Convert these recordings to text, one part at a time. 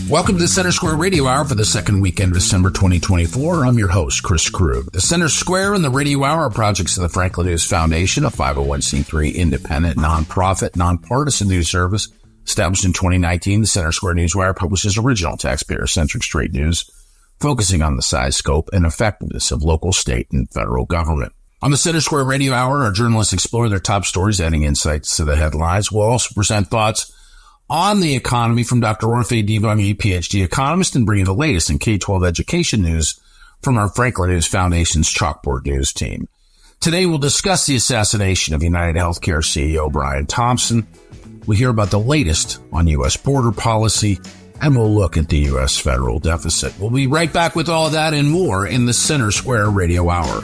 Welcome to the Center Square Radio Hour for the second weekend of December 2024. I'm your host, Chris Krug. The Center Square and the Radio Hour are projects of the Franklin News Foundation, a 501c3 independent, nonprofit, nonpartisan news service. Established in 2019, the Center Square Newswire publishes original taxpayer-centric straight news, focusing on the size, scope, and effectiveness of local, state, and federal government. On the Center Square Radio Hour, our journalists explore their top stories, adding insights to the headlines. We'll also present thoughts on the economy from Dr. Orphe Divounguy, PhD economist, and bringing the latest in K-12 education news from our Franklin News Foundation's Chalkboard News team. Today, we'll discuss the assassination of UnitedHealthcare CEO Brian Thompson. We'll hear about the latest on U.S. border policy, and we'll look at the U.S. federal deficit. We'll be right back with all that and more in the Center Square Radio Hour.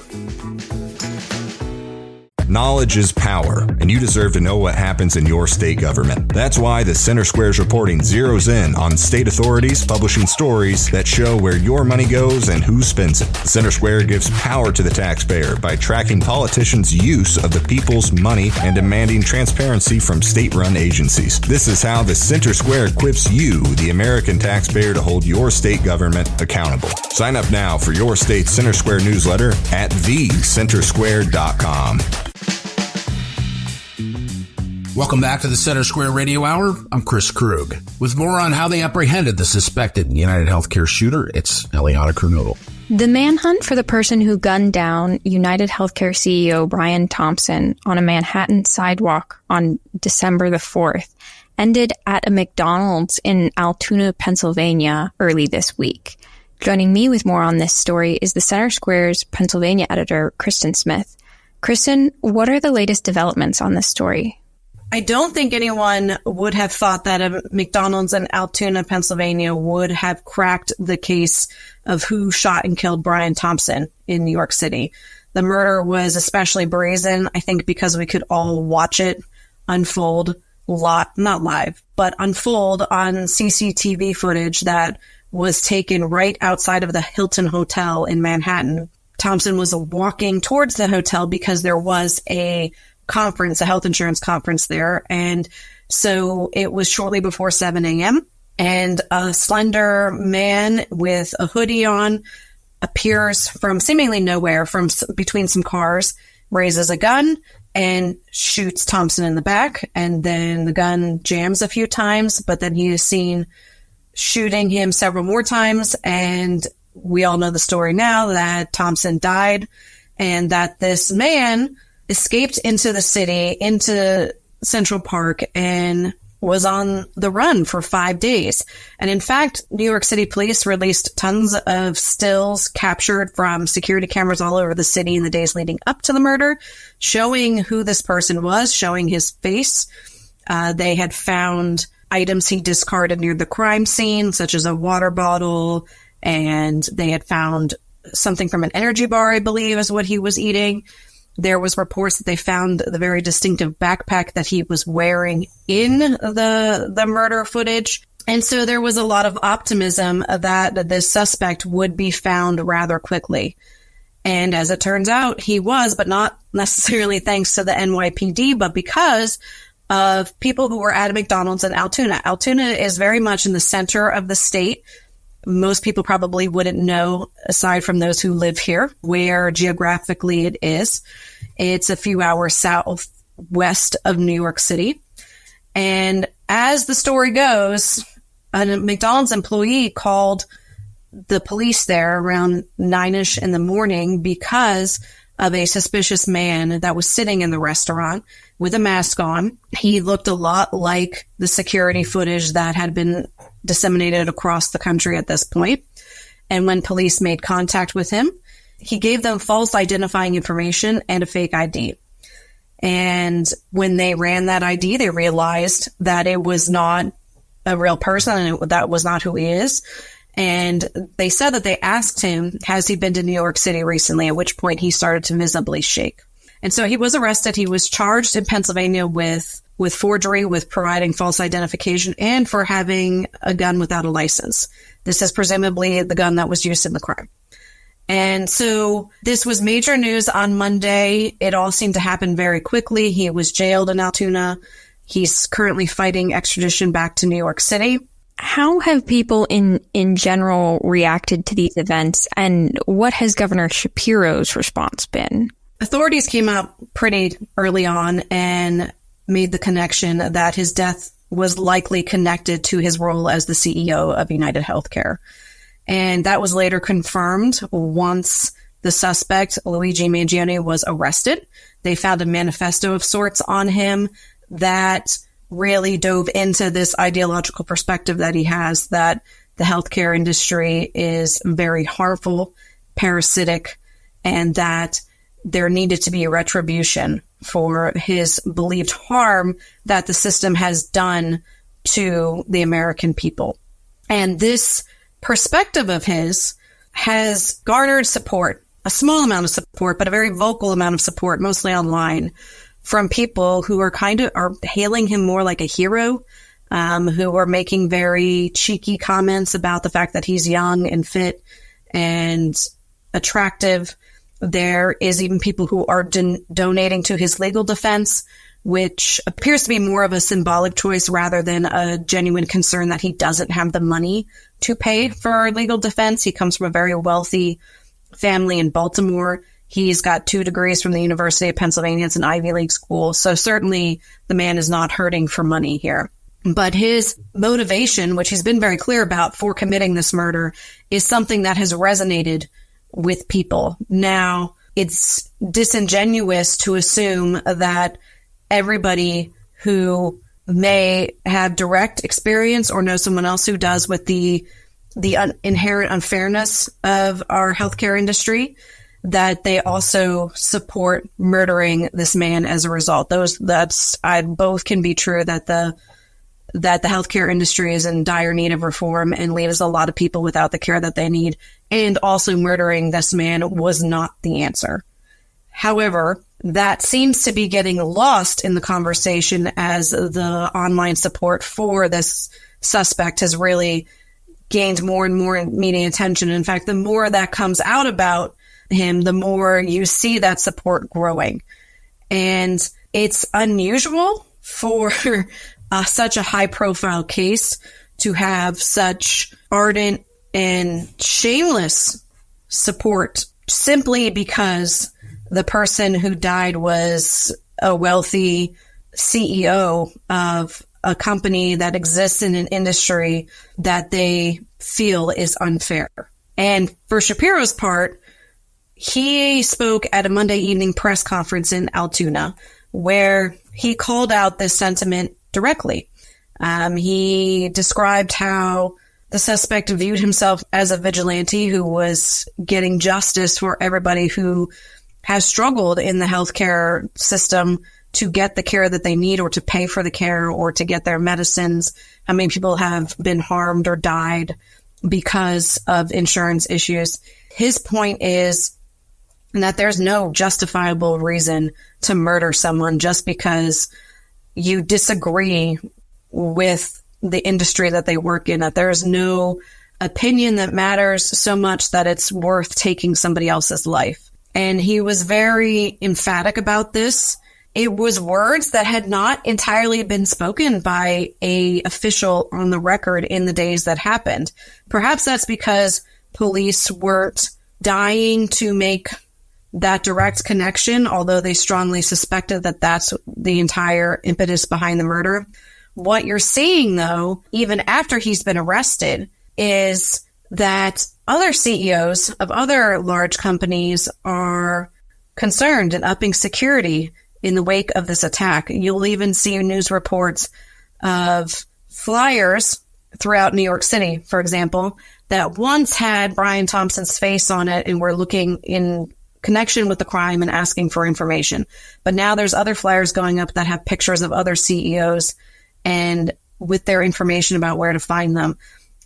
Knowledge is power, and you deserve to know what happens in your state government. That's why the Center Square's reporting zeroes in on state authorities publishing stories that show where your money goes and who spends it. The Center Square gives power to the taxpayer by tracking politicians' use of the people's money and demanding transparency from state-run agencies. This is how the Center Square equips you, the American taxpayer, to hold your state government accountable. Sign up now for your state's Center Square newsletter at thecentersquare.com. Welcome back to the Center Square Radio Hour. I'm Chris Krug. With more on how they apprehended the suspected UnitedHealthcare shooter, it's Eliana Kernodle. The manhunt for the person who gunned down UnitedHealthcare CEO Brian Thompson on a Manhattan sidewalk on December the 4th ended at a McDonald's in Altoona, Pennsylvania early this week. Joining me with more on this story is the Center Square's Pennsylvania editor, Kristen Smith. Kristen, what are the latest developments on this story? I don't think anyone would have thought that a McDonald's in Altoona, Pennsylvania would have cracked the case of who shot and killed Brian Thompson in New York City. The murder was especially brazen, I think, because we could all watch it unfold, not live, but unfold on CCTV footage that was taken right outside of the Hilton Hotel in Manhattan. Thompson was walking towards the hotel because there was a conference, a health insurance conference there. And so it was shortly before 7 a.m. and a slender man with a hoodie on appears from seemingly nowhere from between some cars, raises a gun and shoots Thompson in the back. And then the gun jams a few times, but then he is seen shooting him several more times. And we all know the story now that Thompson died and that this man escaped into the city, into Central Park, and was on the run for 5 days. And in fact, New York City police released tons of stills captured from security cameras all over the city in the days leading up to the murder, showing who this person was, showing his face. They had found items he discarded near the crime scene, such as a water bottle, and they had found something from an energy bar, I believe, is what he was eating. There was reports that they found the very distinctive backpack that he was wearing in the murder footage. And so there was a lot of optimism that this suspect would be found rather quickly. And as it turns out, he was, but not necessarily thanks to the NYPD, but because of people who were at a McDonald's in Altoona. Altoona is very much in the center of the state. Most people probably wouldn't know, aside from those who live here, where geographically it is. It's a few hours southwest of New York City. And as the story goes, a McDonald's employee called the police there around 9-ish in the morning because of a suspicious man that was sitting in the restaurant with a mask on. He looked a lot like the security footage that had been disseminated across the country at this point. And when police made contact with him, he gave them false identifying information and a fake ID. And when they ran that ID, they realized that it was not a real person and that was not who he is. And they said that they asked him, has he been to New York City recently? At which point he started to visibly shake. And so he was arrested. He was charged in Pennsylvania with forgery, with providing false identification, and for having a gun without a license. This is presumably the gun that was used in the crime. And so this was major news on Monday. It all seemed to happen very quickly. He was jailed in Altoona. He's currently fighting extradition back to New York City. How have people in general reacted to these events, and what has Governor Shapiro's response been? Authorities came out pretty early on and made the connection that his death was likely connected to his role as the CEO of UnitedHealthcare. And that was later confirmed once the suspect, Luigi Mangione, was arrested. They found a manifesto of sorts on him that really dove into this ideological perspective that he has, that the healthcare industry is very harmful, parasitic, and that there needed to be a retribution for his believed harm that the system has done to the American people. And this perspective of his has garnered support, a small amount of support, but a very vocal amount of support, mostly online, from people who are hailing him more like a hero, who are making very cheeky comments about the fact that he's young and fit and attractive. There is even people who are donating to his legal defense, which appears to be more of a symbolic choice rather than a genuine concern that he doesn't have the money to pay for legal defense. He comes from a very wealthy family in Baltimore. He's got 2 degrees from the University of Pennsylvania. It's an Ivy League school. So certainly the man is not hurting for money here. But his motivation, which he's been very clear about for committing this murder, is something that has resonated with people. Now, it's disingenuous to assume that everybody who may have direct experience or know someone else who does with the inherent unfairness of our healthcare industry, that they also support murdering this man as a result. Both can be true, that the healthcare industry is in dire need of reform and leaves a lot of people without the care that they need. And also murdering this man was not the answer. However, that seems to be getting lost in the conversation as the online support for this suspect has really gained more and more media attention. In fact, the more that comes out about him, the more you see that support growing. And it's unusual for such a high-profile case to have such ardent and shameless support simply because the person who died was a wealthy CEO of a company that exists in an industry that they feel is unfair. And for Shapiro's part, he spoke at a Monday evening press conference in Altoona where he called out this sentiment directly. He described how the suspect viewed himself as a vigilante who was getting justice for everybody who has struggled in the healthcare system to get the care that they need or to pay for the care or to get their medicines. How many people have been harmed or died because of insurance issues? His point is that there's no justifiable reason to murder someone just because you disagree with the industry that they work in, that there's no opinion that matters so much that it's worth taking somebody else's life. And he was very emphatic about this. It was words that had not entirely been spoken by a official on the record in the days that happened. Perhaps that's because police weren't dying to make that direct connection, although they strongly suspected that that's the entire impetus behind the murder. What you're seeing, though, even after he's been arrested, is that other CEOs of other large companies are concerned and upping security in the wake of this attack. You'll even see news reports of flyers throughout New York City, for example, that once had Brian Thompson's face on it and were looking in connection with the crime and asking for information. But now there's other flyers going up that have pictures of other CEOs and with their information about where to find them.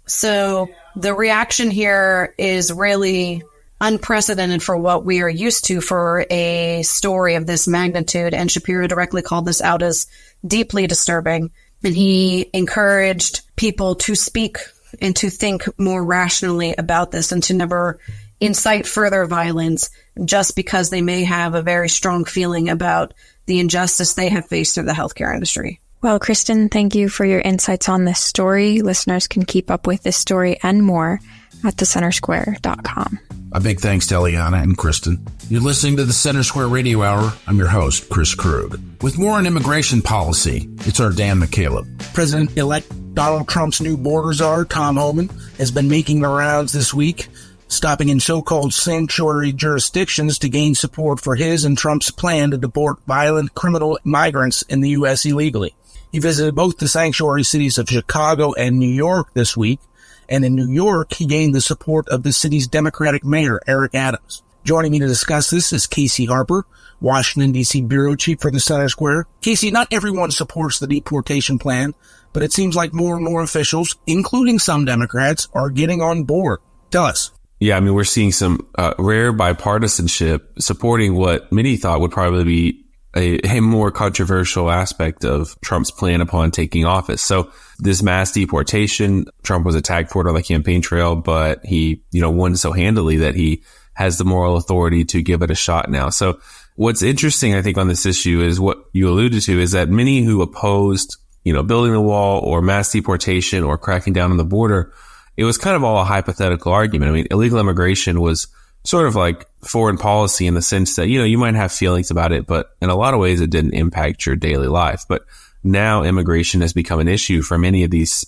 So the reaction here is really unprecedented for what we are used to for a story of this magnitude. And Shapiro directly called this out as deeply disturbing. And he encouraged people to speak and to think more rationally about this and to never incite further violence just because they may have a very strong feeling about the injustice they have faced through the healthcare industry. Well, Kristen, thank you for your insights on this story. Listeners can keep up with this story and more at thecentersquare.com. A big thanks to Eliana and Kristen. You're listening to the Center Square Radio Hour. I'm your host, Chris Krug. With more on immigration policy, it's our Dan McCaleb. President-elect Donald Trump's new border czar, Tom Homan, has been making the rounds this week, stopping in so-called sanctuary jurisdictions to gain support for his and Trump's plan to deport violent criminal migrants in the U.S. illegally. He visited both the sanctuary cities of Chicago and New York this week, and in New York, he gained the support of the city's Democratic mayor, Eric Adams. Joining me to discuss this is Casey Harper, Washington, D.C. bureau chief for the Center Square. Casey, not everyone supports the deportation plan, but it seems like more and more officials, including some Democrats, are getting on board. Tell us. Yeah, I mean, we're seeing some rare bipartisanship supporting what many thought would probably be a more controversial aspect of Trump's plan upon taking office. So this mass deportation, Trump was attacked for it on the campaign trail, but he, won so handily that he has the moral authority to give it a shot now. So what's interesting, I think, on this issue is what you alluded to, is that many who opposed, building the wall or mass deportation or cracking down on the border, it was kind of all a hypothetical argument. I mean, illegal immigration was sort of like foreign policy in the sense that, you might have feelings about it, but in a lot of ways it didn't impact your daily life. But now immigration has become an issue for many of these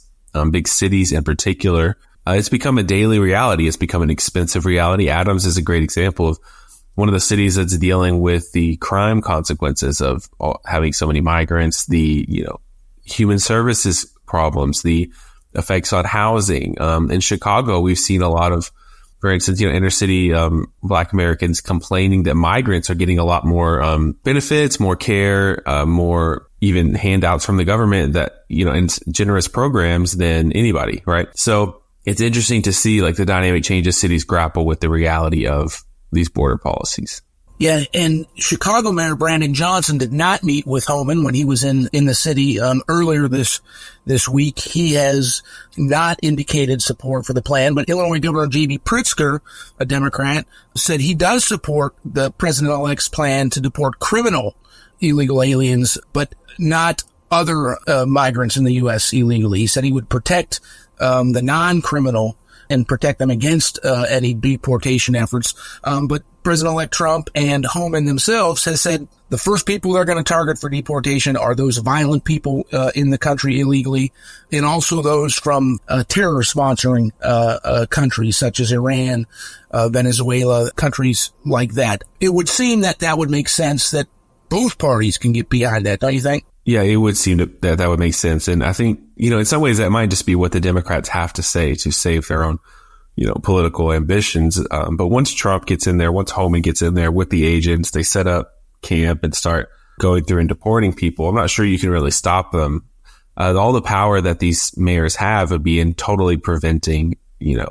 big cities in particular. It's become a daily reality. It's become an expensive reality. Adams is a great example of one of the cities that's dealing with the crime consequences of having so many migrants, the, human services problems, the effects on housing. In Chicago, we've seen a lot of, for instance, inner city Black Americans complaining that migrants are getting a lot more benefits, more care, more even handouts from the government that, and generous programs than anybody, right? So it's interesting to see like the dynamic changes cities grapple with the reality of these border policies. Yeah, and Chicago Mayor Brandon Johnson did not meet with Homan when he was in the city earlier this week. He has not indicated support for the plan, but Illinois Governor J.B. Pritzker, a Democrat, said he does support the president-elect's plan to deport criminal illegal aliens, but not other migrants in the U.S. illegally. He said he would protect the non-criminal and protect them against any deportation efforts. But President-elect Trump and Homan themselves has said the first people they're going to target for deportation are those violent people in the country illegally, and also those from terror-sponsoring countries such as Iran, Venezuela, countries like that. It would seem that would make sense that both parties can get behind that, don't you think? Yeah, it would seem that would make sense. And I think, in some ways that might just be what the Democrats have to say to save their own, political ambitions. But once Trump gets in there, once Homan gets in there with the agents, they set up camp and start going through and deporting people. I'm not sure you can really stop them. All the power that these mayors have would be in totally preventing,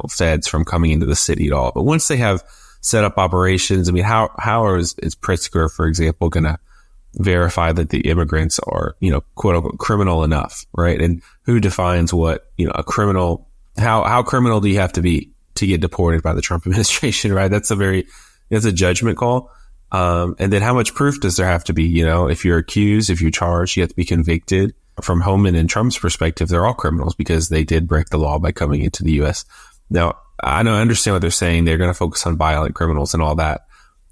feds from coming into the city at all. But once they have set up operations, I mean, how is Pritzker, for example, going to verify that the immigrants are, quote unquote, criminal enough, right? And who defines what, a criminal, how criminal do you have to be to get deported by the Trump administration, right? That's a judgment call. And then how much proof does there have to be? If you're accused, if you're charged, you have to be convicted. From Homan and Trump's perspective, they're all criminals because they did break the law by coming into the U.S. Now, I understand what they're saying. They're going to focus on violent criminals and all that.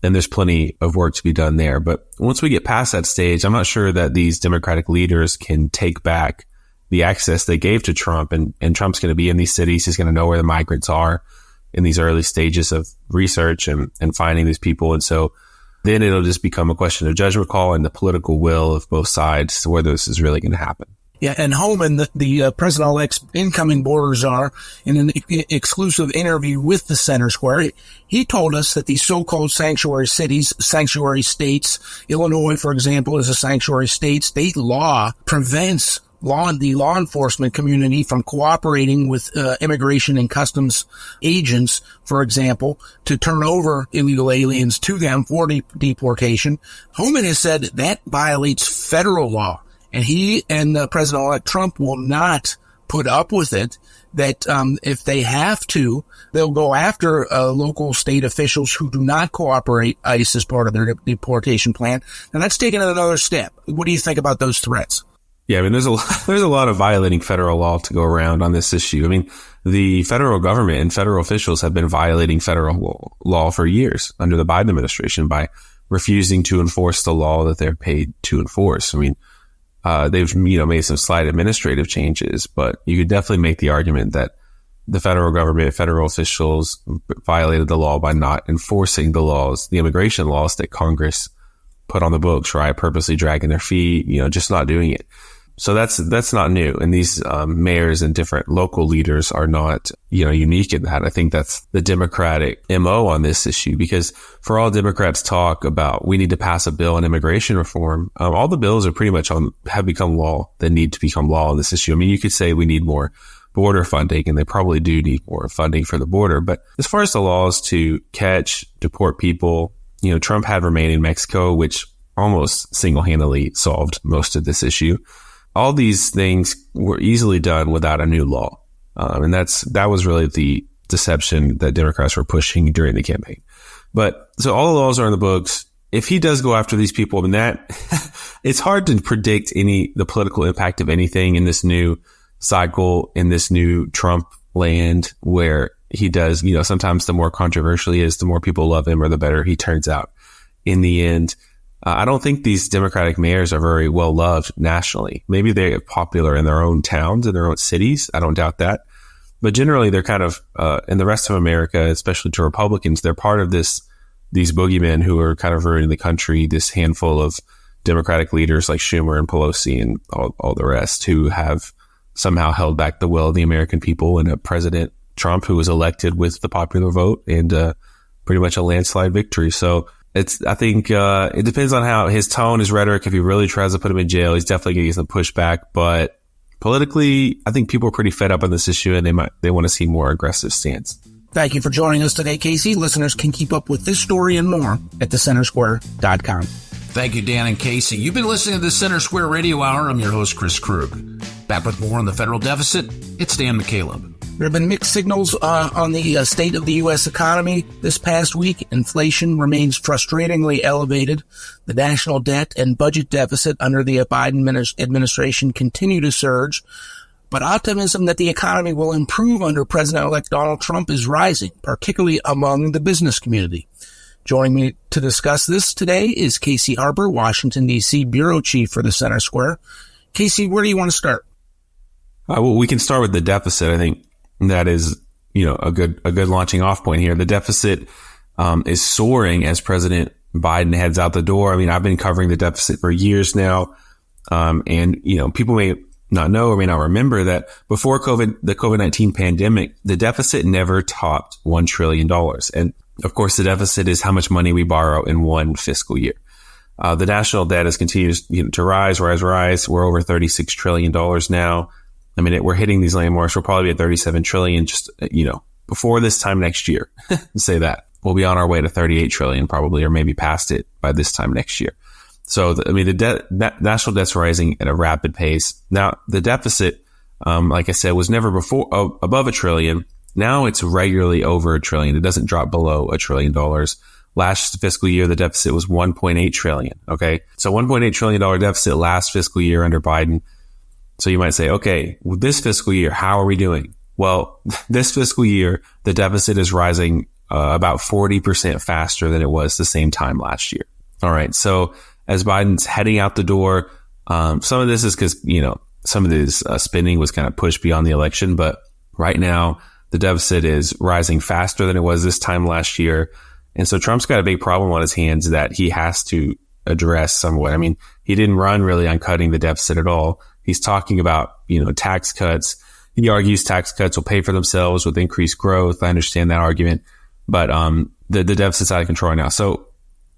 And there's plenty of work to be done there. But once we get past that stage, I'm not sure that these Democratic leaders can take back the access they gave to Trump. And Trump's going to be in these cities. He's going to know where the migrants are in these early stages of research and finding these people. And so then it'll just become a question of judgment call and the political will of both sides to whether this is really going to happen. Yeah, and Homan, the president-elect's incoming border czar, in an exclusive interview with the Center Square, he told us that these so-called sanctuary cities, sanctuary states, Illinois, for example, is a sanctuary state. State law prevents the law enforcement community from cooperating with immigration and customs agents, for example, to turn over illegal aliens to them for deportation. Homan has said that violates federal law. And he and President-elect Trump will not put up with it, that if they have to, they'll go after local state officials who do not cooperate ICE as part of their deportation plan. And that's taken another step. What do you think about those threats? Yeah, I mean, there's a lot of violating federal law to go around on this issue. I mean, the federal government and federal officials have been violating federal law for years under the Biden administration by refusing to enforce the law that they're paid to enforce. I mean, they've, made some slight administrative changes, but you could definitely make the argument that the federal government, federal officials violated the law by not enforcing the laws, the immigration laws that Congress put on the books, right? Purposely dragging their feet, just not doing it. So that's not new. And these mayors and different local leaders are not, unique in that. I think that's the Democratic MO on this issue, because for all Democrats talk about we need to pass a bill on immigration reform, all the bills are pretty much have become law that need to become law on this issue. I mean, you could say we need more border funding, and they probably do need more funding for the border. But as far as the laws to catch, deport people, Trump had remained in Mexico, which almost single-handedly solved most of this issue. All these things were easily done without a new law. And that was really the deception that Democrats were pushing during the campaign. But so all the laws are in the books. If he does go after these people, I mean, it's hard to predict the political impact of anything in this new cycle, in this new Trump land, where he does, sometimes the more controversial he is, the more people love him or the better he turns out in the end. I don't think these Democratic mayors are very well loved nationally. Maybe they're popular in their own towns, in their own cities. I don't doubt that. But generally, they're kind of, in the rest of America, especially to Republicans, they're part of these boogeymen who are kind of ruining the country, this handful of Democratic leaders like Schumer and Pelosi and all the rest who have somehow held back the will of the American people, and a President Trump who was elected with the popular vote and pretty much a landslide victory. So I think it depends on how his tone, his rhetoric. If he really tries to put him in jail, he's definitely going to get some pushback. But politically, I think people are pretty fed up on this issue, and they want to see more aggressive stance. Thank you for joining us today, Casey. Listeners can keep up with this story and more at thecentersquare.com. Thank you, Dan and Casey. You've been listening to the Center Square Radio Hour. I'm your host, Chris Krug. Back with more on the federal deficit, it's Dan McCaleb. There have been mixed signals on the state of the U.S. economy this past week. Inflation remains frustratingly elevated. The national debt and budget deficit under the Biden administration continue to surge. But optimism that the economy will improve under President-elect Donald Trump is rising, particularly among the business community. Joining me to discuss this today is Casey Harper, Washington, D.C. Bureau Chief for the Center Square. Casey, where do you want to start? Well, we can start with the deficit. I think that is, a good launching off point here. The deficit is soaring as President Biden heads out the door. I mean, I've been covering the deficit for years now. And people may not know or may not remember that before the COVID-19 pandemic, the deficit never topped $1 trillion. And of course, the deficit is how much money we borrow in one fiscal year. The national debt has continued to rise. We're over $36 trillion now. I mean, we're hitting these landmarks. We'll probably be at 37 trillion just, before this time next year. Say that. We'll be on our way to 38 trillion probably, or maybe past it by this time next year. So, the national debt's rising at a rapid pace. Now, the deficit, like I said, was never before above $1 trillion. Now it's regularly over $1 trillion. It doesn't drop below $1 trillion. Last fiscal year, the deficit was $1.8 trillion. Okay. So $1.8 trillion deficit last fiscal year under Biden. So you might say, okay, with this fiscal year, how are we doing? Well, this fiscal year, the deficit is rising about 40% faster than it was the same time last year. All right. So as Biden's heading out the door, some of this is because, some of this spending was kind of pushed beyond the election. But right now, the deficit is rising faster than it was this time last year. And so Trump's got a big problem on his hands that he has to address somewhat. I mean, he didn't run really on cutting the deficit at all. He's talking about, tax cuts. He argues tax cuts will pay for themselves with increased growth. I understand that argument, but the deficit's out of control now. So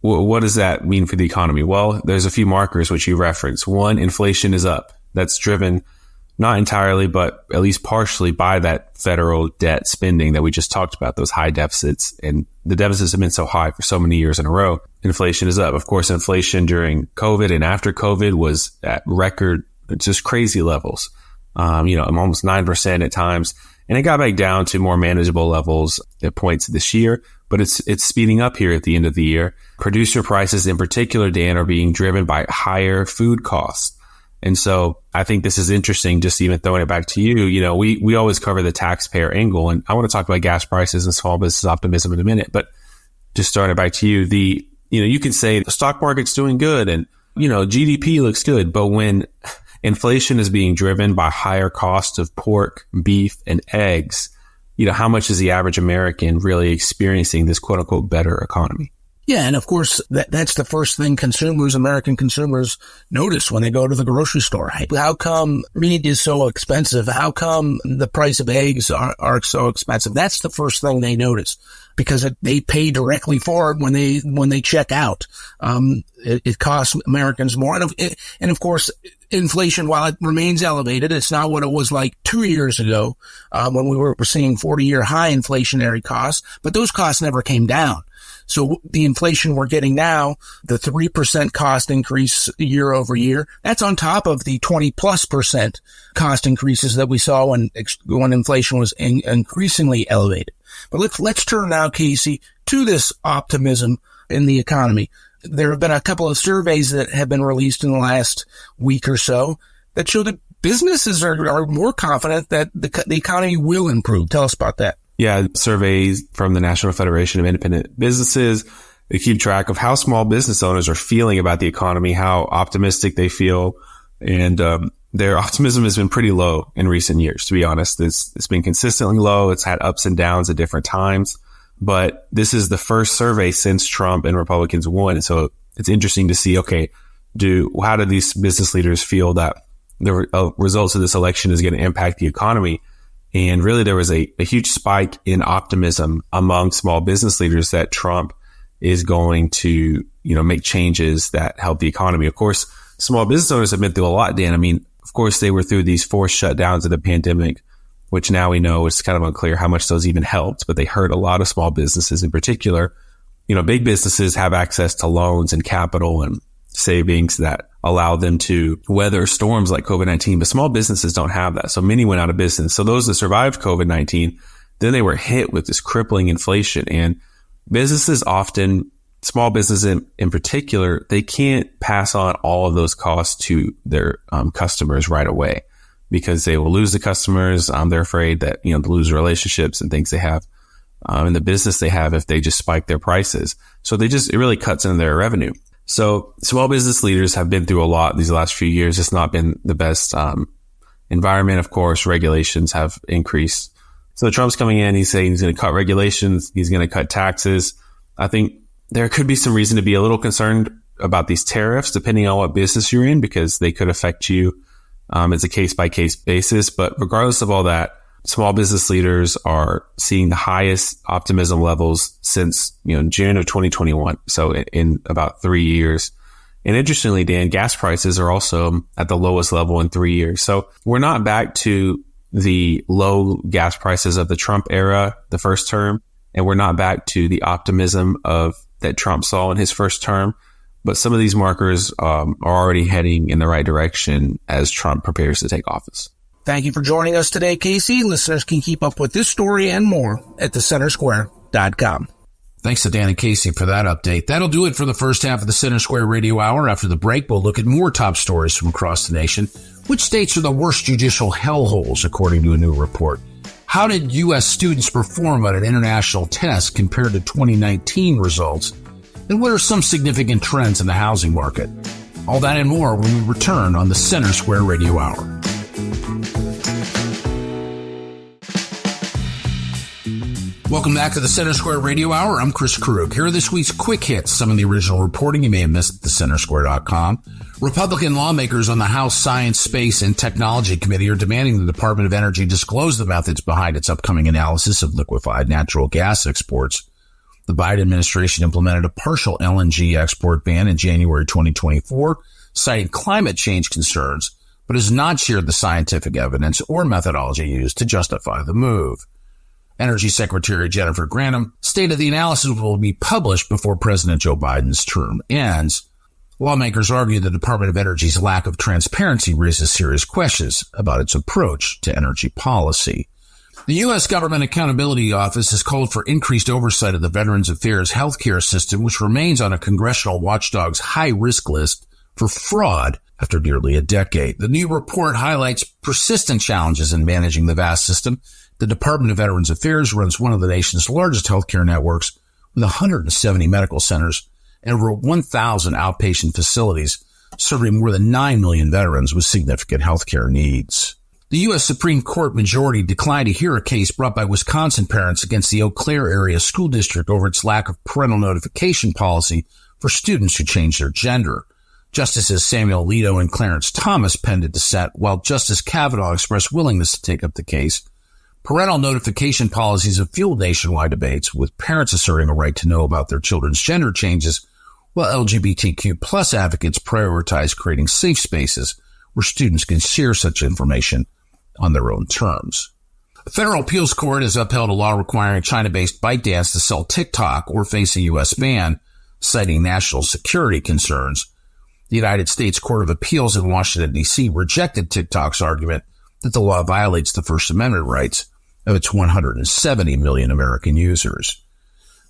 what does that mean for the economy? Well, there's a few markers which you referenced. One, inflation is up. That's driven not entirely, but at least partially by that federal debt spending that we just talked about, those high deficits. And the deficits have been so high for so many years in a row. Inflation is up. Of course, inflation during COVID and after COVID was at record, just crazy levels, almost 9% at times. And it got back down to more manageable levels at points this year, but it's speeding up here at the end of the year. Producer prices in particular, Dan, are being driven by higher food costs. And so I think this is interesting, just even throwing it back to you. You know, we always cover the taxpayer angle, and I want to talk about gas prices and small business optimism in a minute, but just throwing it back to you, you can say the stock market's doing good and, GDP looks good, but when inflation is being driven by higher costs of pork, beef, and eggs, how much is the average American really experiencing this quote unquote better economy? Yeah, and of course, that's the first thing American consumers notice when they go to the grocery store. How come meat is so expensive? How come the price of eggs are so expensive? That's the first thing they notice, because they pay directly for it when they check out. It costs Americans more. And of course, inflation, while it remains elevated, it's not what it was like 2 years ago, when we were seeing 40-year high inflationary costs, but those costs never came down. So the inflation we're getting now, the 3% cost increase year over year, that's on top of the 20+% cost increases that we saw when inflation was increasingly elevated. But let's turn now, Casey, to this optimism in the economy. There have been a couple of surveys that have been released in the last week or so that show that businesses are more confident that the economy will improve. Tell us about that. Yeah, surveys from the National Federation of Independent Businesses, they keep track of how small business owners are feeling about the economy, how optimistic they feel. And their optimism has been pretty low in recent years, to be honest. It's been consistently low. It's had ups and downs at different times. But this is the first survey since Trump and Republicans won. And so it's interesting to see, how do these business leaders feel that the results of this election is going to impact the economy? And really, there was a huge spike in optimism among small business leaders that Trump is going to, make changes that help the economy. Of course, small business owners have been through a lot, Dan. I mean, of course, they were through these forced shutdowns of the pandemic, which now we know it's kind of unclear how much those even helped, but they hurt a lot of small businesses in particular. Big businesses have access to loans and capital and savings that allow them to weather storms like COVID-19, but small businesses don't have that. So many went out of business. So those that survived COVID-19, then they were hit with this crippling inflation. And businesses often, small businesses in particular, they can't pass on all of those costs to their customers right away because they will lose the customers. They're afraid that, they'll lose relationships and things they have in the business they have if they just spike their prices. So it really cuts into their revenue. So small business leaders have been through a lot these last few years. It's not been the best environment. Of course, regulations have increased. So Trump's coming in. He's saying he's going to cut regulations. He's going to cut taxes. I think there could be some reason to be a little concerned about these tariffs, depending on what business you're in, because they could affect you. It's a case-by-case basis. But regardless of all that, small business leaders are seeing the highest optimism levels since, June of 2021. So in about 3 years. And interestingly, Dan, gas prices are also at the lowest level in 3 years. So we're not back to the low gas prices of the Trump era, the first term. And we're not back to the optimism that Trump saw in his first term. But some of these markers are already heading in the right direction as Trump prepares to take office. Thank you for joining us today, Casey. Listeners can keep up with this story and more at thecentersquare.com. Thanks to Dan and Casey for that update. That'll do it for the first half of the Center Square Radio Hour. After the break, we'll look at more top stories from across the nation. Which states are the worst judicial hellholes, according to a new report? How did U.S. students perform on an international test compared to 2019 results? And what are some significant trends in the housing market? All that and more when we return on the Center Square Radio Hour. Welcome back to the Center Square Radio Hour. I'm Chris Krug. Here are this week's quick hits, some of the original reporting you may have missed at thecentersquare.com. Republican lawmakers on the House Science, Space, and Technology Committee are demanding the Department of Energy disclose the methods behind its upcoming analysis of liquefied natural gas exports. The Biden administration implemented a partial LNG export ban in January 2024, citing climate change concerns, but has not shared the scientific evidence or methodology used to justify the move. Energy Secretary Jennifer Granholm stated the analysis will be published before President Joe Biden's term ends. Lawmakers argue the Department of Energy's lack of transparency raises serious questions about its approach to energy policy. The U.S. Government Accountability Office has called for increased oversight of the Veterans Affairs healthcare system, which remains on a congressional watchdog's high-risk list for fraud after nearly a decade. The new report highlights persistent challenges in managing the vast system. The Department of Veterans Affairs runs one of the nation's largest healthcare networks with 170 medical centers and over 1,000 outpatient facilities serving more than 9 million veterans with significant healthcare needs. The U.S. Supreme Court majority declined to hear a case brought by Wisconsin parents against the Eau Claire area school district over its lack of parental notification policy for students who change their gender. Justices Samuel Alito and Clarence Thomas penned a dissent, while Justice Kavanaugh expressed willingness to take up the case. Parental notification policies have fueled nationwide debates, with parents asserting a right to know about their children's gender changes, while LGBTQ plus advocates prioritize creating safe spaces where students can share such information on their own terms. The Federal Appeals Court has upheld a law requiring China-based ByteDance to sell TikTok or face a U.S. ban, citing national security concerns. The United States Court of Appeals in Washington, D.C. rejected TikTok's argument that the law violates the First Amendment rights of its 170 million American users.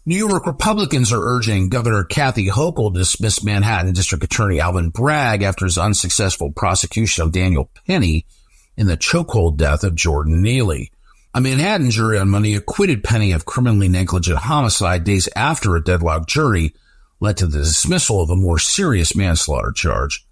New York Republicans are urging Governor Kathy Hochul to dismiss Manhattan District Attorney Alvin Bragg after his unsuccessful prosecution of Daniel Penny in the chokehold death of Jordan Neely. A Manhattan jury on Monday acquitted Penny of criminally negligent homicide days after a deadlocked jury led to the dismissal of a more serious manslaughter charge.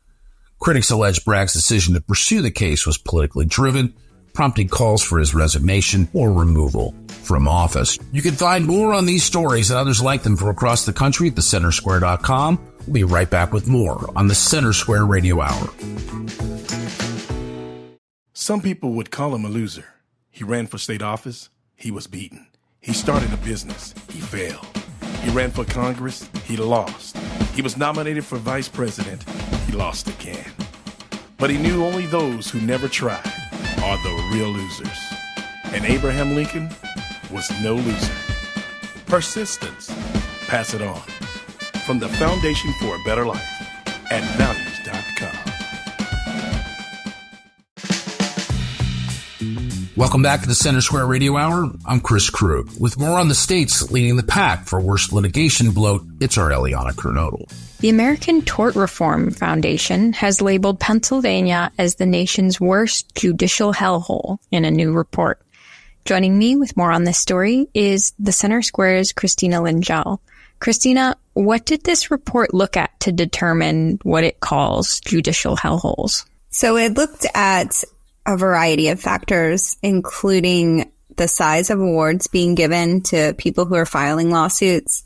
Critics allege Bragg's decision to pursue the case was politically driven, prompting calls for his resignation or removal from office. You can find more on these stories and others like them from across the country at thecentersquare.com. We'll be right back with more on the Center Square Radio Hour. Some people would call him a loser. He ran for state office. He was beaten. He started a business. He failed. He ran for Congress. He lost. He was nominated for vice president. He lost again. But he knew only those who never tried are the real losers. And Abraham Lincoln was no loser. Persistence. Pass it on. From the Foundation for a Better Life at values.com. Welcome back to the Center Square Radio Hour. I'm Chris Krug. With more on the states leading the pack for worst litigation bloat, it's our Eliana Kernodle. The American Tort Reform Foundation has labeled Pennsylvania as the nation's worst judicial hellhole in a new report. Joining me with more on this story is the Center Square's Christina Lingell. Christina, what did this report look at to determine what it calls judicial hellholes? So it looked at a variety of factors, including the size of awards being given to people who are filing lawsuits.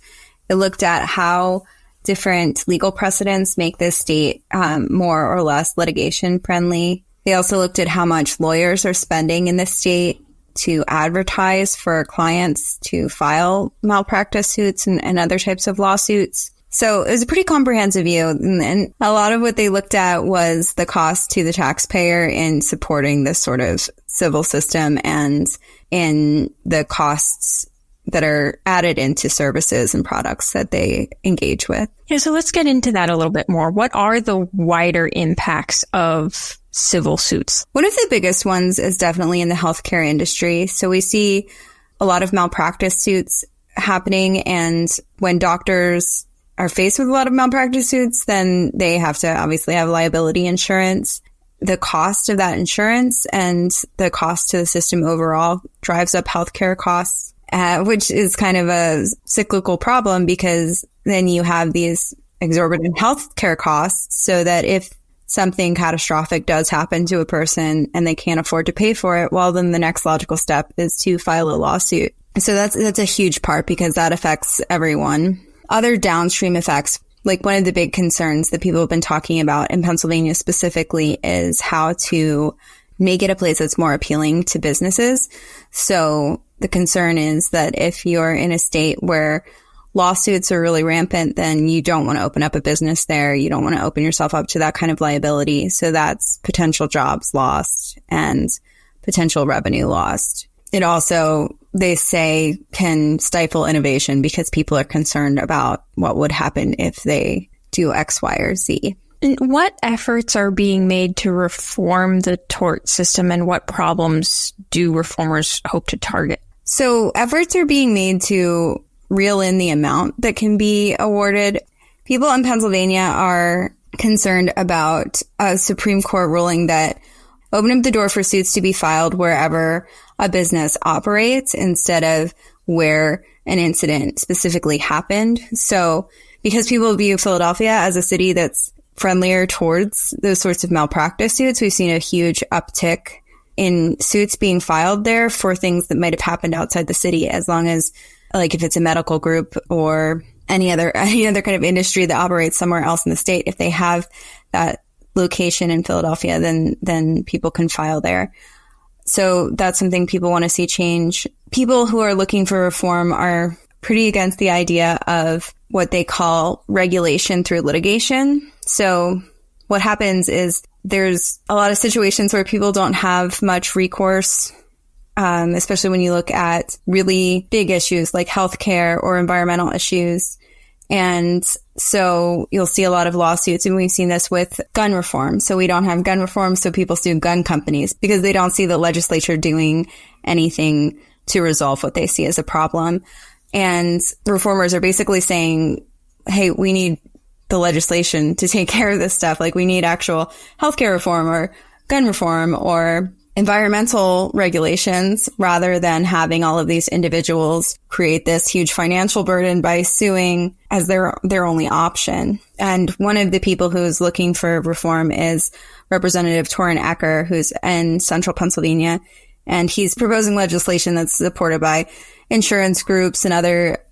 It looked at how different legal precedents make this state more or less litigation friendly. They also looked at how much lawyers are spending in this state to advertise for clients to file malpractice suits and other types of lawsuits. So it was a pretty comprehensive view, and a lot of what they looked at was the cost to the taxpayer in supporting this sort of civil system and in the costs that are added into services and products that they engage with. Yeah, so let's get into that a little bit more. What are the wider impacts of civil suits? One of the biggest ones is definitely in the healthcare industry. So we see a lot of malpractice suits happening, and when doctors are faced with a lot of malpractice suits, then they have to obviously have liability insurance. The cost of that insurance and the cost to the system overall drives up healthcare costs, which is kind of a cyclical problem, because then you have these exorbitant healthcare costs, so that if something catastrophic does happen to a person and they can't afford to pay for it, well, then the next logical step is to file a lawsuit. So that's a huge part, because that affects everyone. Other downstream effects, like one of the big concerns that people have been talking about in Pennsylvania specifically, is how to make it a place that's more appealing to businesses. So the concern is that if you're in a state where lawsuits are really rampant, then you don't want to open up a business there. You don't want to open yourself up to that kind of liability. So that's potential jobs lost and potential revenue lost. It also, they say, can stifle innovation, because people are concerned about what would happen if they do X, Y, or Z. And what efforts are being made to reform the tort system, and what problems do reformers hope to target? So efforts are being made to reel in the amount that can be awarded. People in Pennsylvania are concerned about a Supreme Court ruling that opened up the door for suits to be filed wherever a business operates instead of where an incident specifically happened. So because people view Philadelphia as a city that's friendlier towards those sorts of malpractice suits, we've seen a huge uptick in suits being filed there for things that might have happened outside the city, as long as, like, if it's a medical group or any other kind of industry that operates somewhere else in the state, if they have that location in Philadelphia, then people can file there. So that's something people want to see change. People who are looking for reform are pretty against the idea of what they call regulation through litigation. So what happens is there's a lot of situations where people don't have much recourse, especially when you look at really big issues like healthcare or environmental issues. And so you'll see a lot of lawsuits, and we've seen this with gun reform. So we don't have gun reform, so people sue gun companies because they don't see the legislature doing anything to resolve what they see as a problem. And reformers are basically saying, hey, we need the legislation to take care of this stuff. Like, we need actual healthcare reform or gun reform or environmental regulations, rather than having all of these individuals create this huge financial burden by suing as their only option. And one of the people who's looking for reform is Representative Torrin Ecker, who's in central Pennsylvania. And he's proposing legislation that's supported by insurance groups and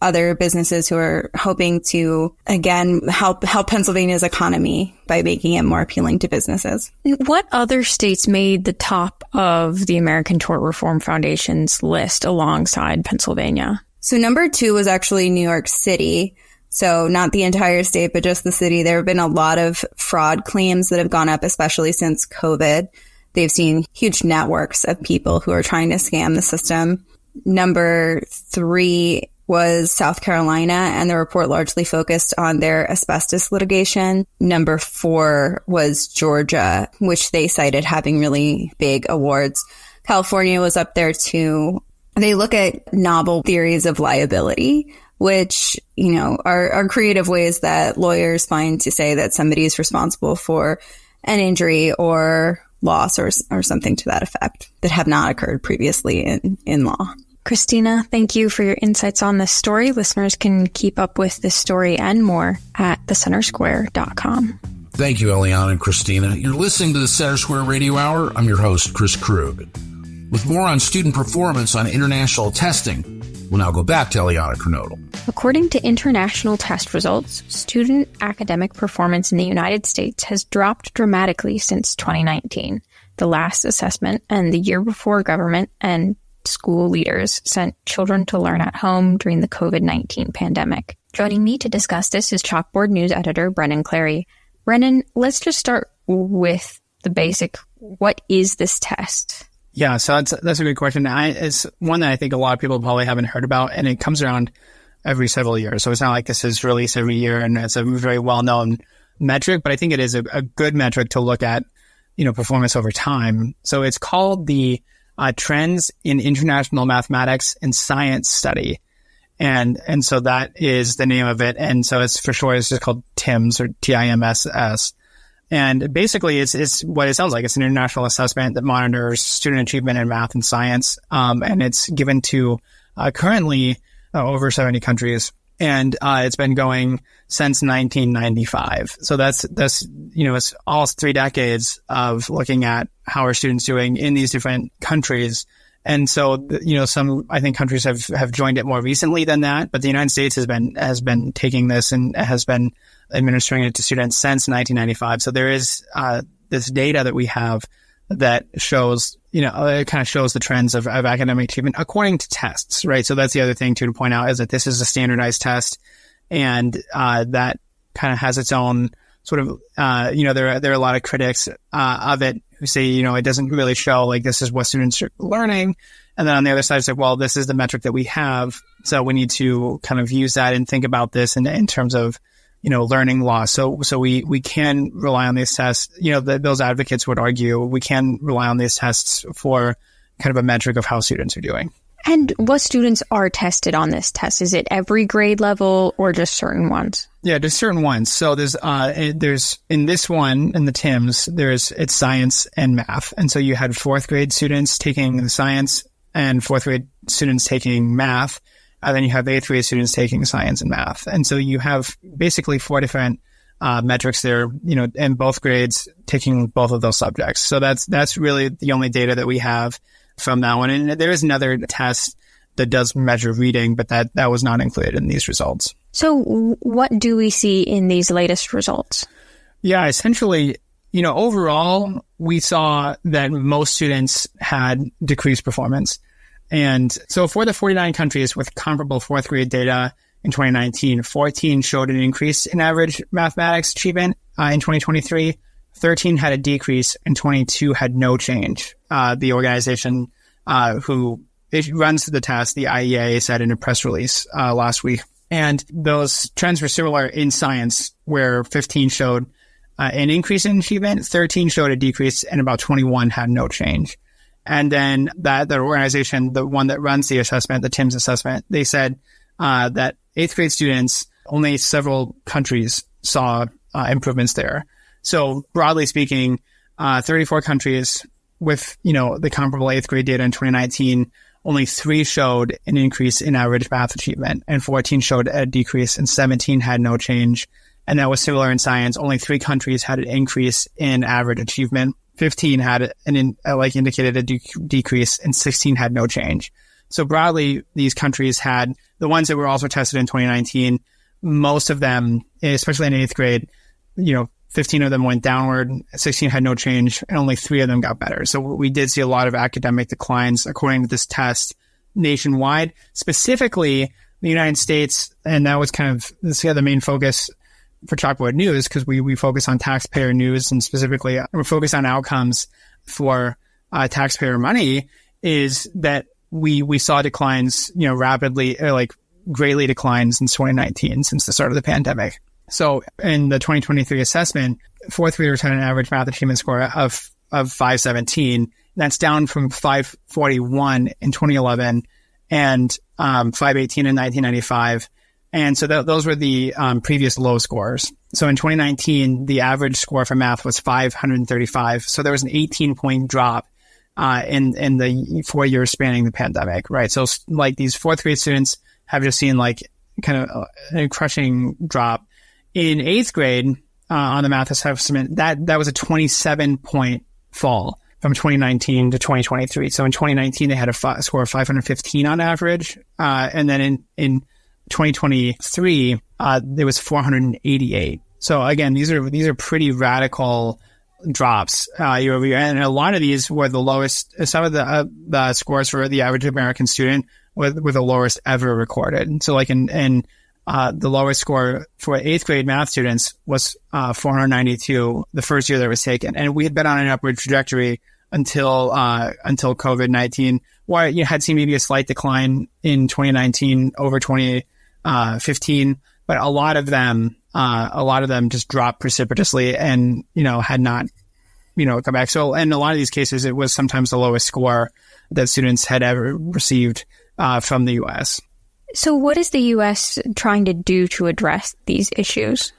other businesses who are hoping to, again, help Pennsylvania's economy by making it more appealing to businesses. What other states made the top of the American Tort Reform Foundation's list alongside Pennsylvania? So number 2 was actually New York City. So not the entire state, but just the city. There have been a lot of fraud claims that have gone up, especially since COVID. They've seen huge networks of people who are trying to scam the system. Number 3 was South Carolina, and the report largely focused on their asbestos litigation. Number 4 was Georgia, which they cited having really big awards. California was up there too. They look at novel theories of liability, which, are creative ways that lawyers find to say that somebody is responsible for an injury or loss or something to that effect that have not occurred previously in law. Christina, thank you for your insights on this story. Listeners can keep up with this story and more at thecentersquare.com. Thank you, Eliana and Christina. You're listening to the Center Square Radio Hour. I'm your host, Chris Krug. With more on student performance on international testing, we'll now go back to Eliana Kernodle. According to international test results, student academic performance in the United States has dropped dramatically since 2019, the last assessment and the year before government and school leaders sent children to learn at home during the COVID-19 pandemic. Joining me to discuss this is Chalkboard News editor Brennan Clary. Brennan, let's just start with the basic. What is this test? Yeah, so that's a good question. It's one that I think a lot of people probably haven't heard about, and it comes around every several years. So it's not like this is released every year, and it's a very well-known metric, but I think it is a good metric to look at, performance over time. So it's called the Trends in International Mathematics and Science Study. And so that is the name of it. And so it's for short, it's just called TIMSS or TIMSS. And basically it's what it sounds like. It's an international assessment that monitors student achievement in math and science. And it's given to currently over 70 countries. And it's been going since 1995. So that's it's all 3 decades of looking at how are students doing in these different countries. And so, some, I think, countries have joined it more recently than that, but the United States has been taking this and has been administering it to students since 1995. So there is this data that we have that shows, it kind of shows the trends of academic achievement according to tests, right? So that's the other thing too to point out, is that this is a standardized test, and that kind of has its own sort of, there are a lot of critics of it who say, it doesn't really show like this is what students are learning. And then on the other side, it's like, well, this is the metric that we have, so we need to kind of use that and think about this in terms of, learning loss. So we can rely on these tests. Those advocates would argue we can rely on these tests for kind of a metric of how students are doing. And what students are tested on this test? Is it every grade level or just certain ones? Yeah, just certain ones. So there's in this one, in the TIMS, it's science and math. And so you had fourth grade students taking the science and fourth grade students taking math. And then you have eighth grade students taking science and math. And so you have basically four different metrics there, in both grades taking both of those subjects. So that's really the only data that we have from that one. And there is another test that does measure reading, but that was not included in these results. So what do we see in these latest results? Yeah, essentially, overall, we saw that most students had decreased performance. And so for the 49 countries with comparable fourth grade data in 2019, 14 showed an increase in average mathematics achievement in 2023. 13 had a decrease and 22 had no change. The organization who runs the test, the IEA, said in a press release last week. And those trends were similar in science, where 15 showed an increase in achievement, 13 showed a decrease, and about 21 had no change. And then the organization, the one that runs the assessment, the TIMS assessment, they said that eighth grade students, only several countries saw improvements there. So broadly speaking, 34 countries with, the comparable eighth grade data in 2019, only 3 showed an increase in average math achievement, and 14 showed a decrease, and 17 had no change. And that was similar in science. Only 3 countries had an increase in average achievement. 15 had indicated a decrease, and 16 had no change. So broadly, these countries had the ones that were also tested in 2019. Most of them, especially in eighth grade, 15 of them went downward, 16 had no change, and only 3 of them got better. So we did see a lot of academic declines according to this test nationwide, specifically the United States. And that was the main focus for Chalkboard News, because we focus on taxpayer news, and specifically we're focused on outcomes for taxpayer money, is that we saw declines, rapidly, greatly declines since 2019, since the start of the pandemic. So in the 2023 assessment, fourth graders had an average math achievement score of 517. That's down from 541 in 2011 and 518 in 1995. And so those were the previous low scores. So in 2019, the average score for math was 535. So there was an 18-point drop in the 4 years spanning the pandemic, right? So these fourth grade students have just seen a crushing drop. In eighth grade, on the math assessment, that was a 27-point fall from 2019 to 2023. So in 2019, they had a score of 515 on average. And then in 2023, there was 488. So again, these are pretty radical drops year over year. And a lot of these were the lowest. Some of the scores for the average American student were the lowest ever recorded. So the lowest score for eighth grade math students was 492 the first year that it was taken. And we had been on an upward trajectory until COVID-19, where you had seen maybe a slight decline in 2019 over 2015, but a lot of them just dropped precipitously and, had not, come back. So in a lot of these cases, it was sometimes the lowest score that students had ever received from the U.S. So what is the U.S. trying to do to address these issues?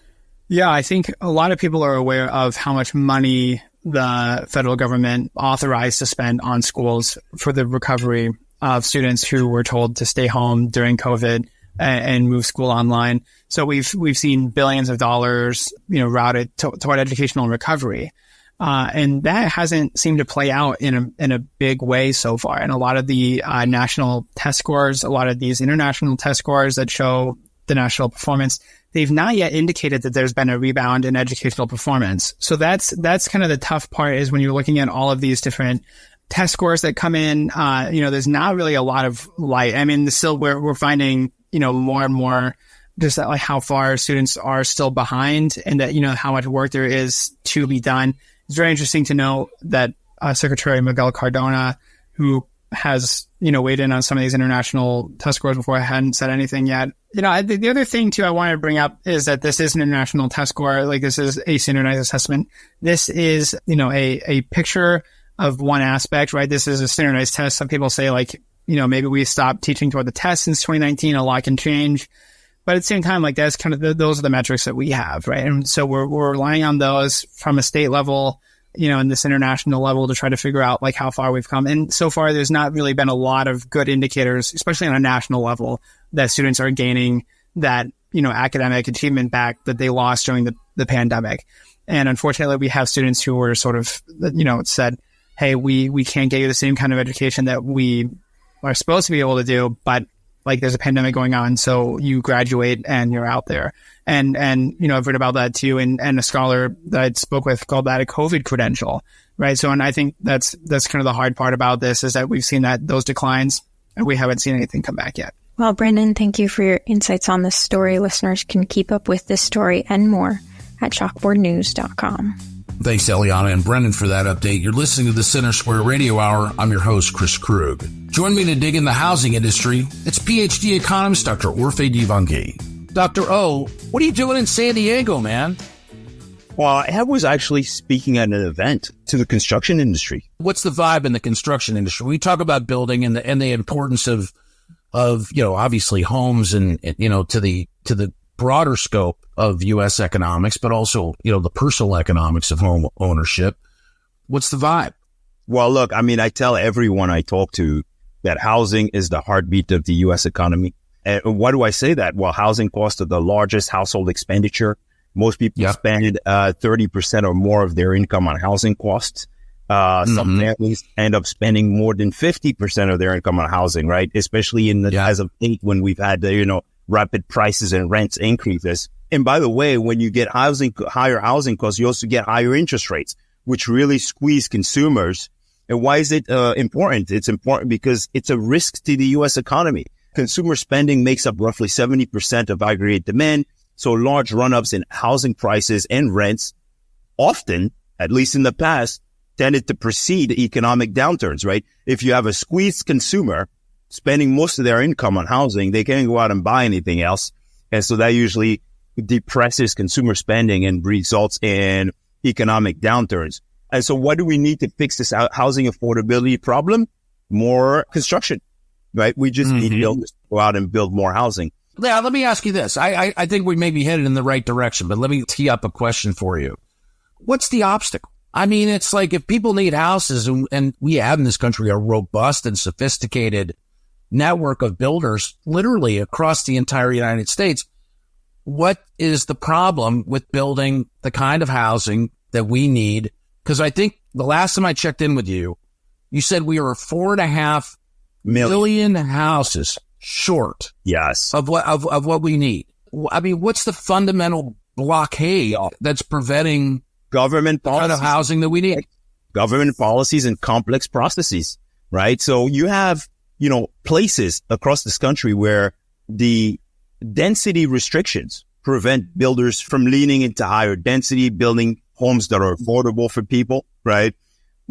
Yeah, I think a lot of people are aware of how much money the federal government authorized to spend on schools for the recovery of students who were told to stay home during COVID and move school online. So we've seen billions of dollars, routed toward educational recovery. And that hasn't seemed to play out in a big way so far. And a lot of the national test scores, a lot of these international test scores that show the national performance, they've not yet indicated that there's been a rebound in educational performance. So that's kind of the tough part, is when you're looking at all of these different test scores that come in, there's not really a lot of light. I mean, still we're finding, more and more just that, how far students are still behind, and that, how much work there is to be done. It's very interesting to know that Secretary Miguel Cardona, who has, weighed in on some of these international test scores before, hadn't said anything yet. The other thing too I wanted to bring up is that this is an international test score. This is a standardized assessment. This is, a picture of one aspect, right? This is a standardized test. Some people say maybe we stopped teaching toward the test since 2019. A lot can change. But at the same time, like that's kind of those are the metrics that we have, right? And so we're relying on those from a state level, and this international level to try to figure out like how far we've come. And so far, there's not really been a lot of good indicators, especially on a national level, that students are gaining that, academic achievement back that they lost during the pandemic. And unfortunately, we have students who were sort of, said, hey, we can't get you the same kind of education that we are supposed to be able to do, but like there's a pandemic going on, so you graduate and you're out there. And I've read about that too, and a scholar that I spoke with called that a COVID credential, right? So, and I think that's kind of the hard part about this is that we've seen that those declines and we haven't seen anything come back yet. Well, Brendan, thank you for your insights on this story. Listeners can keep up with this story and more at chalkboardnews.com. Thanks, Eliana and Brendan, for that update. You're listening to the Center Square Radio Hour. I'm your host, Chris Krug. Join me to dig in the housing industry. It's PhD economist Dr. Orphe Divounguy. Dr. O, what are you doing in San Diego, man? Well, I was actually speaking at an event to the construction industry. What's the vibe in the construction industry? We talk about building and the importance of obviously homes and to the broader scope of U.S. economics, but also, the personal economics of home ownership. What's the vibe? Well, look, I tell everyone I talk to that housing is the heartbeat of the U.S. economy. And why do I say that? Well, housing costs are the largest household expenditure. Most people spend 30% or more of their income on housing costs. Some families end up spending more than 50% of their income on housing, right? Especially as of late when we've had rapid prices and rents increases. And by the way, when you get higher housing costs, you also get higher interest rates, which really squeeze consumers. And why is it important? It's important because it's a risk to the U.S. economy. Consumer spending makes up roughly 70% of aggregate demand. So large run-ups in housing prices and rents often, at least in the past, tended to precede economic downturns, right? If you have a squeezed consumer spending most of their income on housing, they can't go out and buy anything else. And so that usually depresses consumer spending and results in economic downturns. And so what do we need to fix this housing affordability problem? More construction, right? We just need builders to go out and build more housing. Yeah, let me ask you this. I think we may be headed in the right direction, but let me tee up a question for you. What's the obstacle? It's like if people need houses, and we have in this country a robust and sophisticated network of builders literally across the entire United States, what is the problem with building the kind of housing that we need? Because I think the last time I checked in with you, you said we are 4.5 million houses short. Yes. Of what we need. What's the fundamental blockade that's preventing government policies, kind of housing that we need? Government policies and complex processes, right? So you have, places across this country where the density restrictions prevent builders from leaning into higher density, building homes that are affordable for people, right?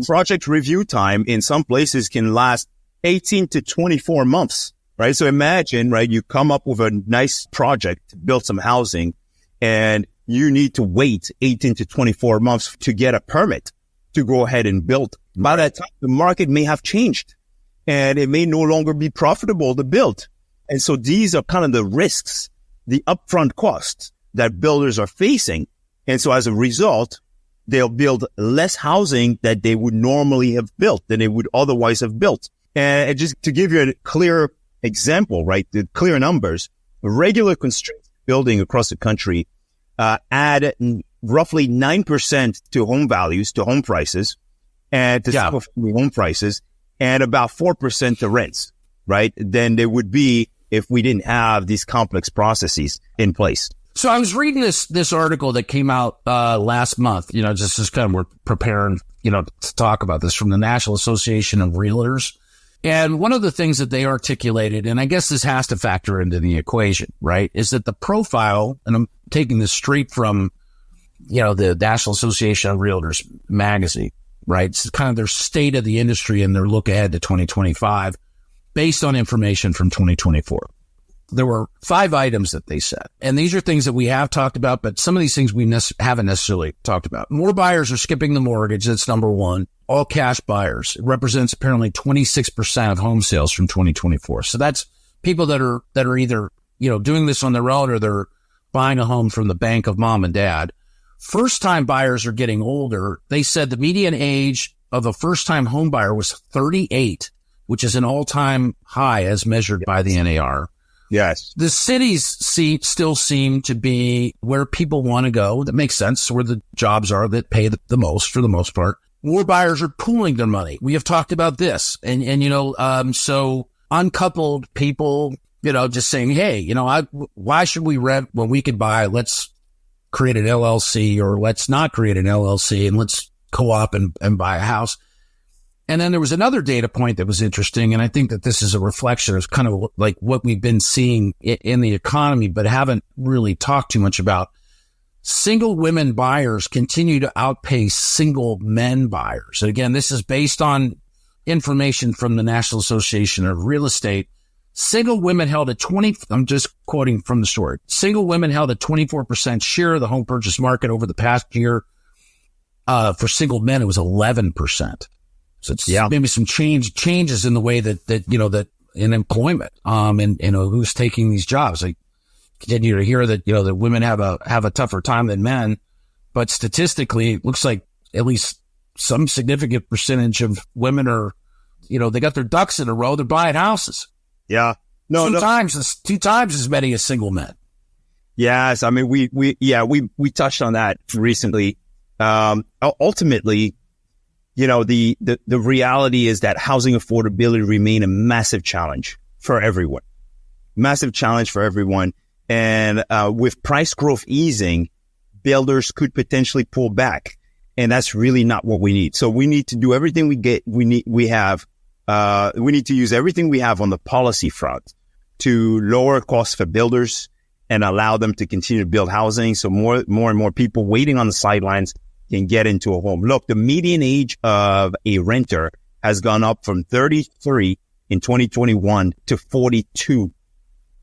Project review time in some places can last 18 to 24 months, right? So imagine, right, you come up with a nice project to build some housing and you need to wait 18 to 24 months to get a permit to go ahead and build. By that time, the market may have changed and it may no longer be profitable to build. And so these are kind of the risks, the upfront costs that builders are facing. And so as a result, they'll build less housing that they would normally have built than they would otherwise have built. And just to give you a clear example, right, the clear numbers, regular construction building across the country add roughly 9% to home values, to home prices, and to single-family home prices, and about 4% to rents, right? Than there would be if we didn't have these complex processes in place. So I was reading this article that came out last month, just kind of we're preparing, to talk about this, from the National Association of Realtors. And one of the things that they articulated, and I guess this has to factor into the equation, right, is that the profile, and I'm taking this straight from, the National Association of Realtors magazine, right? It's kind of their state of the industry and their look ahead to 2025 based on information from 2024. There were 5 items that they said. And these are things that we have talked about, but some of these things we haven't necessarily talked about. More buyers are skipping the mortgage. That's number one. All cash buyers. It represents apparently 26% of home sales from 2024. So that's people that are either, doing this on their own or they're buying a home from the bank of mom and dad. First time buyers are getting older. They said the median age of a first time home buyer was 38, which is an all time high as measured by the NAR. Yes. The cities still seem to be where people want to go. That makes sense. Where the jobs are that pay the most for the most part. More buyers are pooling their money. We have talked about this. So uncoupled people, just saying, hey, why should we rent when we could buy? Let's create an LLC or let's not create an LLC and let's co-op and buy a house. And then there was another data point that was interesting. And I think that this is a reflection of kind of like what we've been seeing in the economy, but haven't really talked too much about. Single women buyers continue to outpace single men buyers. And again, this is based on information from the National Association of Real Estate. Single women held I'm just quoting from the story. Single women held a 24% share of the home purchase market over the past year. For single men, it was 11%. So it's maybe some changes in the way that in employment, and who's taking these jobs. I continue to hear that, that women have a tougher time than men, but statistically it looks like at least some significant percentage of women are, they got their ducks in a row. They're buying houses. Yeah. Two times as many as single men. Yes. I mean, we touched on that recently. Ultimately, the reality is that housing affordability remain a massive challenge for everyone. And with price growth easing, builders could potentially pull back. And that's really not what we need. So we need to do everything we need to use everything we have on the policy front to lower costs for builders and allow them to continue to build housing. So more and more people waiting on the sidelines can get into a home. Look, the median age of a renter has gone up from 33 in 2021 to 42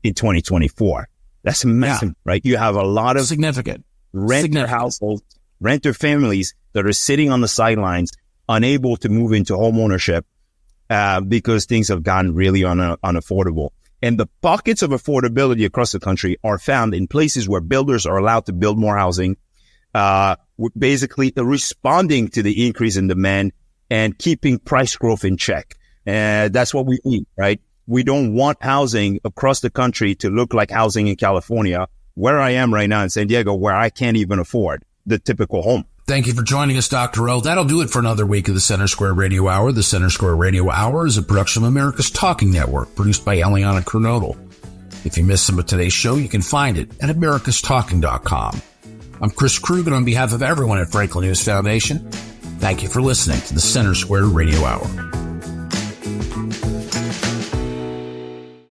in 2024. That's massive, right? You have a lot of significant households, renter families that are sitting on the sidelines, unable to move into home ownership because things have gotten really unaffordable. And the pockets of affordability across the country are found in places where builders are allowed to build more housing, basically responding to the increase in demand and keeping price growth in check. That's what we need, right? We don't want housing across the country to look like housing in California, where I am right now in San Diego, where I can't even afford the typical home. Thank you for joining us, Dr. O. That'll do it for another week of the Center Square Radio Hour. The Center Square Radio Hour is a production of America's Talking Network, produced by Eliana Kernodle. If you missed some of today's show, you can find it at americastalking.com. I'm Chris Krug, and on behalf of everyone at Franklin News Foundation, thank you for listening to the Center Square Radio Hour.